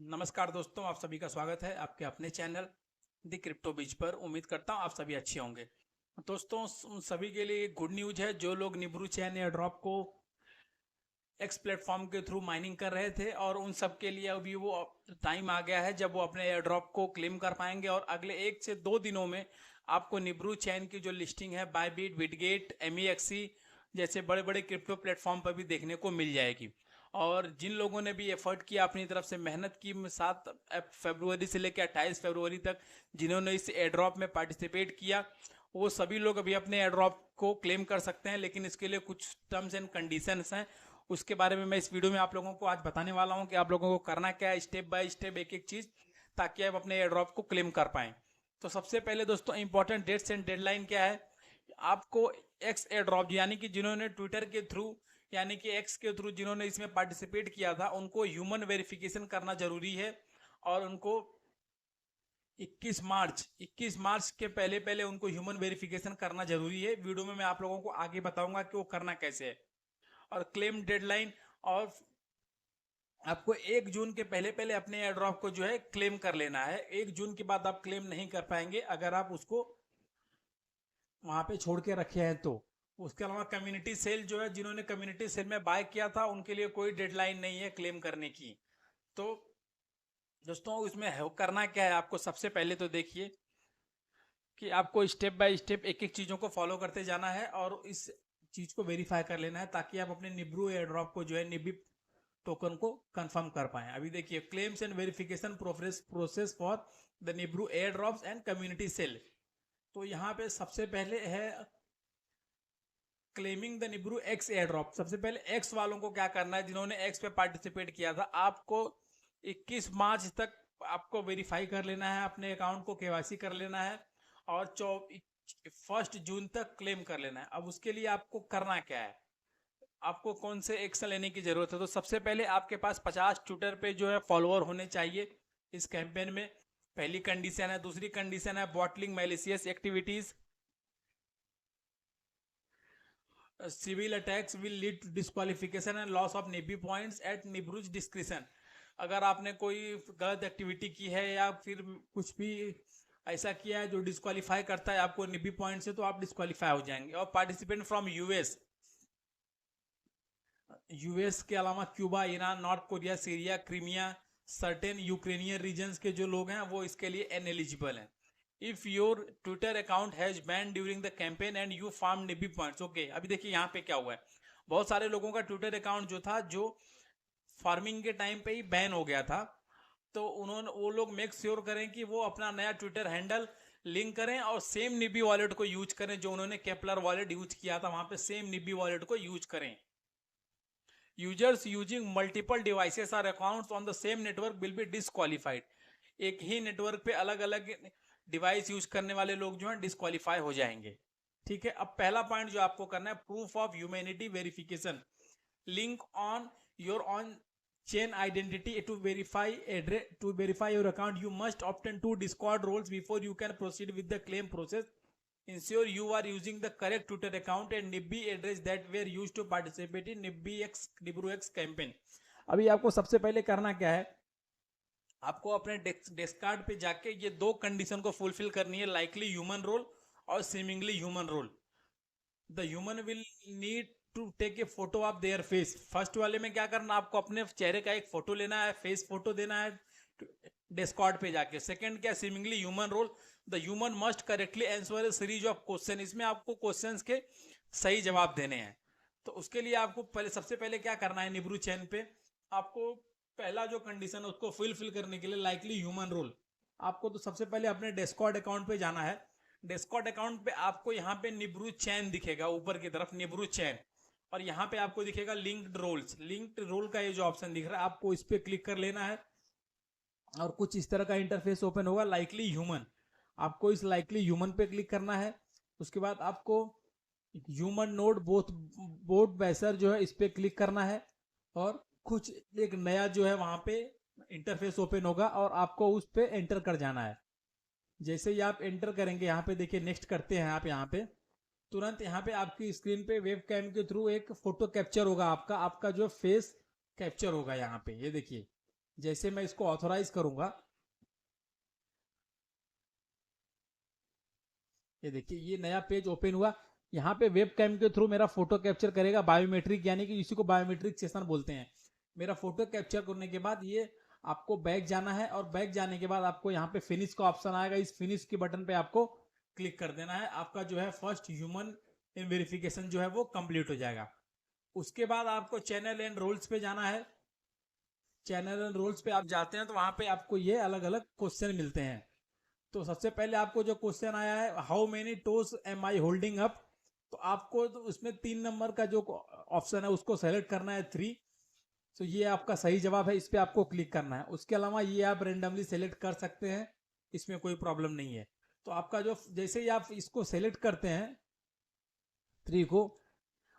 नमस्कार दोस्तों, आप सभी का स्वागत है आपके अपने चैनल द क्रिप्टो बीज पर। उम्मीद करता हूँ आप सभी अच्छे होंगे। दोस्तों, उन सभी के लिए गुड न्यूज है जो लोग निब्रू चैन एयर ड्रॉप को एक्स प्लेटफॉर्म के थ्रू माइनिंग कर रहे थे, और उन सब के लिए अभी वो टाइम आ गया है जब वो अपने एयर ड्रॉप को क्लेम कर पाएंगे। और अगले 1 से 2 दिनों में आपको निब्रू चैन की जो लिस्टिंग है बायबिट, बिटगेट, MEXC जैसे बड़े बड़े क्रिप्टो प्लेटफॉर्म पर भी देखने को मिल जाएगी। और जिन लोगों ने भी एफर्ट किया, अपनी तरफ से मेहनत की, 7 फरवरी से लेकर 28 फरवरी तक जिन्होंने इस एयर ड्रॉप में पार्टिसिपेट किया, वो सभी लोग अभी अपने एयर ड्रॉप को क्लेम कर सकते हैं। लेकिन इसके लिए कुछ टर्म्स एंड कंडीशंस हैं, उसके बारे में मैं इस वीडियो में आप लोगों को आज बताने वाला हूं कि आप लोगों को करना क्या है, स्टेप बाय स्टेप एक एक चीज, ताकि आप अपने एयर ड्रॉप को क्लेम कर पाएं। तो सबसे पहले दोस्तों, इंपॉर्टेंट डेट्स एंड डेडलाइन क्या है। आपको एक्स एयर ड्रॉप यानी कि जिन्होंने ट्विटर के थ्रू यानी कि एक्स के थ्रू जिन्होंने इसमें पार्टिसिपेट किया था, उनको ह्यूमन वेरिफिकेशन करना जरूरी है। और उनको 21 मार्च के पहले पहले उनको ह्यूमन वेरिफिकेशन करना जरूरी है। वीडियो में मैं आप लोगों को आगे बताऊंगा कि वो करना कैसे है। और क्लेम डेडलाइन, और आपको 1 जून के पहले पहले अपने एयर ड्रॉप को जो है क्लेम कर लेना है। 1 जून के बाद आप क्लेम नहीं कर पाएंगे अगर आप उसको वहां पे छोड़ के रखे हैं तो। उसके अलावा कम्युनिटी सेल जो है, जिन्होंने कम्युनिटी सेल में बाय किया था, उनके लिए कोई डेडलाइन नहीं है क्लेम करने की। तो दोस्तों, उसमें करना क्या है, आपको सबसे पहले तो देखिए कि आपको स्टेप बाय स्टेप एक एक चीज़ों को फॉलो करते जाना है और इस चीज़ को वेरीफाई कर लेना है, ताकि आप अपने निब्रू एयर ड्रॉप को जो है निबी टोकन को कंफर्म कर पाए। अभी देखिए, claims and verification process for the Nibru air drops and community sale. तो यहाँ पे सबसे पहले है claiming the Nibru X air drop. सबसे पहले एक्स वालों को क्या करना है, जिन्होंने एक्स पे पार्टिसिपेट किया था, आपको 21 मार्च तक आपको वेरीफाई कर लेना है, अपने अकाउंट को KYC कर लेना है, और 1 जून तक क्लेम कर लेना है। अब उसके लिए आपको करना क्या है, आपको कौन से एक्शन लेने की जरूरत है। तो सबसे पहले आपके पास 50 ट्विटर पे जो है फॉलोअर होने चाहिए इस कैंपेन में, पहली कंडीशन है। दूसरी कंडीशन है botting malicious activities, sybil attacks will lead to disqualification and loss of Nebi points at Nibru's discretion. अगर आपने कोई गलत एक्टिविटी की है या फिर कुछ भी ऐसा किया है जो डिस्क्वालीफाई करता है आपको निबी पॉइंट से, तो आप डिस्क्वालीफाई हो जाएंगे। और पार्टिसिपेंट फ्रॉम यूएस के अलावा Cuba, Iran, North Korea, Syria, Crimea, certain Ukrainian regions के जो लोग हैं वो इसके लिए इनएलिजिबल हैं। If your Twitter account has been during the campaign and you farm Nibi points. Okay, अभी देखिए यहाँ पे क्या हुआ है, बहुत सारे लोगों का ट्विटर अकाउंट जो था, जो फार्मिंग के टाइम पे ही बैन हो गया था। तो उन्होंने वो लोग मेक श्योर करें कि वो अपना नया ट्विटर हैंडल लिंक करें और सेम निबी वॉलेट को यूज करें, जो उन्होंने केपलर वॉलेट यूज किया था वहां पे सेम निबी वॉलेट को यूज करें। यूजर्स यूजिंग मल्टीपल डिवाइसेस और accounts on the same network will be disqualified. एक ही नेटवर्क पे अलग अलग डिवाइस यूज करने वाले लोग जो हैं डिसक्वालीफाई हो जाएंगे। ठीक है, अब पहला पॉइंट जो आपको करना है, proof of humanity verification. Link on your on chain identity to verify your account. You must obtain 2 Discord roles before you can proceed with the claim process. Ensure you are using the correct Twitter account and Nibby address that were used to participate in NibruX campaign. अभी आपको सबसे पहले करना क्या है, आपको अपने discard पे जाके ये 2 कंडीशन को फुलफिल करनी है, लाइकली ह्यूमन रोल और seemingly human role. The human will need to take a photo of their face. First वाले में क्या करना, आपको अपने चेहरे का एक फोटो लेना है, फेस फोटो देना है डिस्कॉर्ड पे जाके। सेकंड क्या, seemingly human role, the human must correctly answer a series of question. इसमें आपको क्वेश्चंस के सही जवाब देने हैं। तो उसके लिए आपको सबसे पहले क्या करना है, निब्रू चैन पे आपको पहला जो कंडीशन है उसको फुलफिल करने के लिए, लाइकली ह्यूमन रोल, आपको तो सबसे पहले अपने डिस्कॉर्ड अकाउंट पे जाना है। डिस्कॉर्ड अकाउंट पे आपको यहाँ पे निब्रू चैन दिखेगा ऊपर की तरफ, निब्रू चैन, और यहाँ पे आपको दिखेगा लिंक्ड रोल्स। लिंक्ड रोल का ये जो ऑप्शन दिख रहा है, आपको इस पे क्लिक कर लेना है और कुछ इस तरह का इंटरफेस ओपन होगा, लाइकली ह्यूमन। आपको इस लाइकली ह्यूमन पे क्लिक करना है। उसके बाद आपको ह्यूमन नोड बोट बैसर जो है इस पे क्लिक करना है, और कुछ एक नया जो है वहां पे इंटरफेस ओपन होगा और आपको उस पे एंटर कर जाना है। जैसे ही आप एंटर करेंगे, यहाँ पे देखिए नेक्स्ट करते हैं आप, यहाँ पे तुरंत यहाँ पे आपकी स्क्रीन पे वेब कैम के थ्रू एक फोटो कैप्चर होगा, आपका जो फेस कैप्चर होगा यहाँ पे, ये देखिए जैसे मैं इसको ऑथोराइज करूंगा, ये देखिए ये नया पेज ओपन हुआ। यहाँ पे वेब कैम के थ्रू मेरा फोटो कैप्चर करेगा, बायोमेट्रिक, यानी कि इसी को बायोमेट्रिक सेशन बोलते हैं। मेरा फोटो कैप्चर करने के बाद ये आपको बैक जाना है, और बैक जाने के बाद आपको यहाँ पे फिनिश का ऑप्शन आएगा। इस फिनिश के बटन पे आपको क्लिक कर देना है। आपका जो है फर्स्ट ह्यूमन वेरिफिकेशन जो है वो कंप्लीट हो जाएगा। उसके बाद आपको चैनल एंड रोल्स पे जाना है। चैनल एंड रोल्स पे आप जाते हैं तो वहां पे आपको ये अलग अलग क्वेश्चन मिलते हैं। तो सबसे पहले आपको जो क्वेश्चन आया है, how many toes am I holding up, तो आपको तो उसमें 3 नंबर का जो ऑप्शन है उसको सेलेक्ट करना है, 3। तो ये आपका सही जवाब है, इस पे आपको क्लिक करना है। उसके अलावा ये आप रेंडमली सेलेक्ट कर सकते हैं, इसमें कोई प्रॉब्लम नहीं है। तो आपका जो जैसे ही आप इसको सेलेक्ट करते हैं 3 को,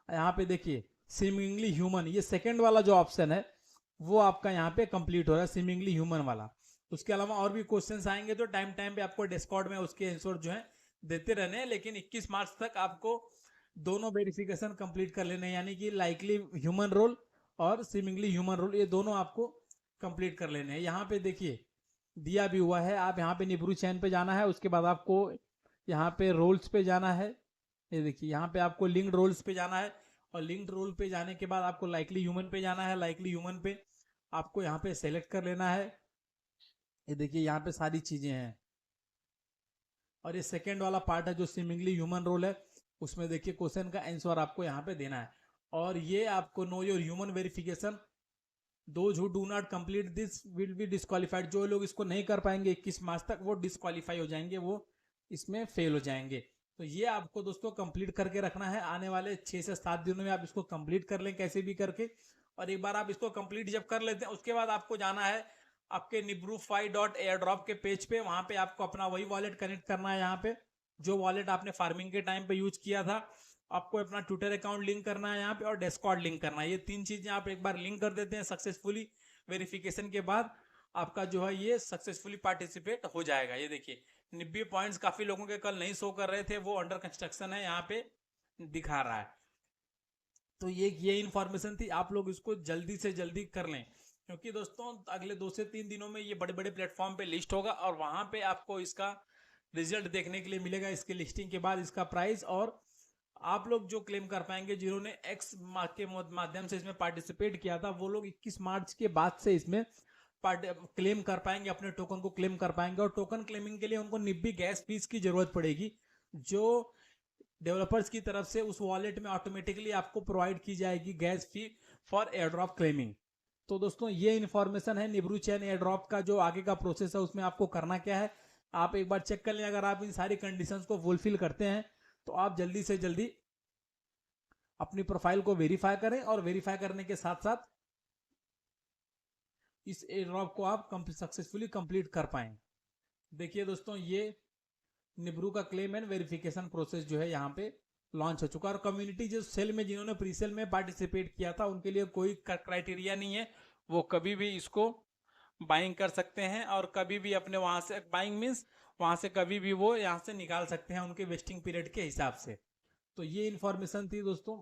यहाँ पे देखिए सीमिंगली ह्यूमन, ये सेकंड वाला जो ऑप्शन है वो आपका यहाँ पे कंप्लीट हो रहा है, सीमिंगली ह्यूमन वाला। उसके अलावा और भी क्वेश्चंस आएंगे तो टाइम टाइम पे आपको डिस्कॉर्ड में उसके आंसर जो है देते रहने हैं। लेकिन 21 मार्च तक आपको दोनों वेरिफिकेशन कंप्लीट कर लेने हैं, यानी कि लाइकली ह्यूमन रोल और सीमिंगली ह्यूमन रोल, ये दोनों आपको कंप्लीट कर लेने हैं। यहाँ पे देखिए दिया भी हुआ है, आप यहाँ पे निब्रू चैन पे जाना है। उसके बाद आपको यहाँ पे रोल्स पे जाना है, ये देखिए यहाँ पे आपको लिंक्ड रोल्स पे जाना है, और लिंक्ड रोल पे जाने के बाद आपको लाइकली ह्यूमन पे जाना है। लाइकली ह्यूमन पे आपको यहाँ पे सेलेक्ट कर लेना है। ये देखिए यहाँ पे सारी चीजें हैं। और ये सेकेंड वाला पार्ट है जो सीमिंगली ह्यूमन रोल है, उसमें देखिए क्वेश्चन का आंसर आपको यहाँ पे देना है। और ये आपको know your human verification, those who do not complete this will be disqualified, जो लोग इसको नहीं कर पाएंगे 21 मार्च तक वो डिस्क्वालीफाई हो जाएंगे, वो इसमें फेल हो जाएंगे। तो ये आपको दोस्तों कंप्लीट करके रखना है। आने वाले 6 से 7 दिनों में आप इसको कंप्लीट कर लें कैसे भी करके। और एक बार आप इसको कंप्लीट जब कर लेते हैं उसके बाद आपको जाना है आपके nibrufy.airdrop के पेज पे। वहां पे आपको अपना वही वॉलेट कनेक्ट करना है, यहाँ पे जो वॉलेट आपने फार्मिंग के टाइम पे यूज किया था। आपको अपना ट्विटर अकाउंट लिंक करना है यहाँ पे, और डिस्कॉर्ड लिंक करना है। ये 3 चीजें आप एक बार लिंक कर देते हैं सक्सेसफुली वेरिफिकेशन के बाद, आपका जो है ये सक्सेसफुली पार्टिसिपेट हो जाएगा। ये देखिए 90 पॉइंट्स काफी लोगों के कल नहीं शो कर रहे थे, वो अंडर कंस्ट्रक्शन है यहाँ पे दिखा रहा है। तो ये इन्फॉर्मेशन थी, आप लोग इसको जल्दी से जल्दी कर लें, क्योंकि दोस्तों अगले 2 से 3 दिनों में ये बड़े बड़े प्लेटफॉर्म पे लिस्ट होगा, और वहां पे आपको इसका रिजल्ट देखने के लिए मिलेगा, इसके लिस्टिंग के बाद इसका प्राइस। और आप लोग जो क्लेम कर पाएंगे, जिन्होंने एक्स के माध्यम से इसमें पार्टिसिपेट किया था, वो लोग 21 मार्च के बाद से इसमें क्लेम कर पाएंगे, अपने टोकन को क्लेम कर पाएंगे। और टोकन क्लेमिंग के लिए उनको निब्बी गैस फीस की जरूरत पड़ेगी, जो डेवलपर्स की तरफ से उस वॉलेट में ऑटोमेटिकली आपको प्रोवाइड की जाएगी, gas fee for air drop claiming. तो दोस्तों ये इन्फॉर्मेशन है निब्रू चैन एयर ड्रॉप का, जो आगे का प्रोसेस है उसमें आपको करना क्या है आप एक बार चेक कर लें। अगर आप इन सारी कंडीशंस को फुलफिल करते हैं तो आप जल्दी से जल्दी अपनी प्रोफाइल को वेरीफाई करें, और वेरीफाई करने के साथ साथ इस एयर ड्रॉप को आप सक्सेसफुली कंप्लीट कर पाए। देखिए दोस्तों ये निब्रू का क्लेम एंड वेरिफिकेशन प्रोसेस जो है यहाँ पे लॉन्च हो चुका है। और कम्युनिटी जो सेल में जिन्होंने प्री सेल में पार्टिसिपेट किया था उनके लिए कोई क्राइटेरिया नहीं है, वो कभी भी इसको बाइंग कर सकते हैं, और कभी भी अपने वहां से बाइंग मीन्स वहां से कभी भी वो यहाँ से निकाल सकते हैं उनके वेस्टिंग पीरियड के हिसाब से। तो ये इन्फॉर्मेशन थी दोस्तों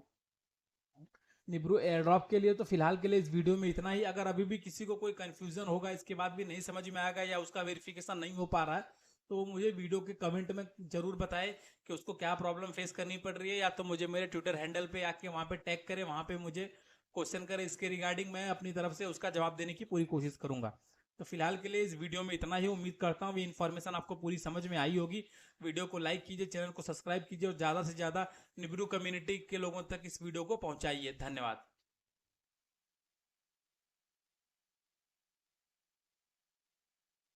निब्रू एयर ड्रॉप के लिए। तो फिलहाल के लिए इस वीडियो में इतना ही। अगर अभी भी किसी को कोई कंफ्यूजन होगा, इसके बाद भी नहीं समझ में आएगा, या उसका वेरिफिकेशन नहीं हो पा रहा है, तो मुझे वीडियो के कमेंट में जरूर बताएं कि उसको क्या प्रॉब्लम फेस करनी पड़ रही है। या तो मुझे मेरे ट्विटर हैंडल पे आके वहां पे टैग करें, वहां पे मुझे क्वेश्चन करें इसके रिगार्डिंग, मैं अपनी तरफ से उसका जवाब देने की पूरी कोशिश करूंगा। तो फिलहाल के लिए इस वीडियो में इतना ही। उम्मीद करता हूँ ये इन्फॉर्मेशन आपको पूरी समझ में आई होगी। वीडियो को लाइक कीजिए, चैनल को सब्सक्राइब कीजिए, और ज़्यादा से ज़्यादा निब्रू कम्युनिटी के लोगों तक इस वीडियो को पहुंचाइए। धन्यवाद।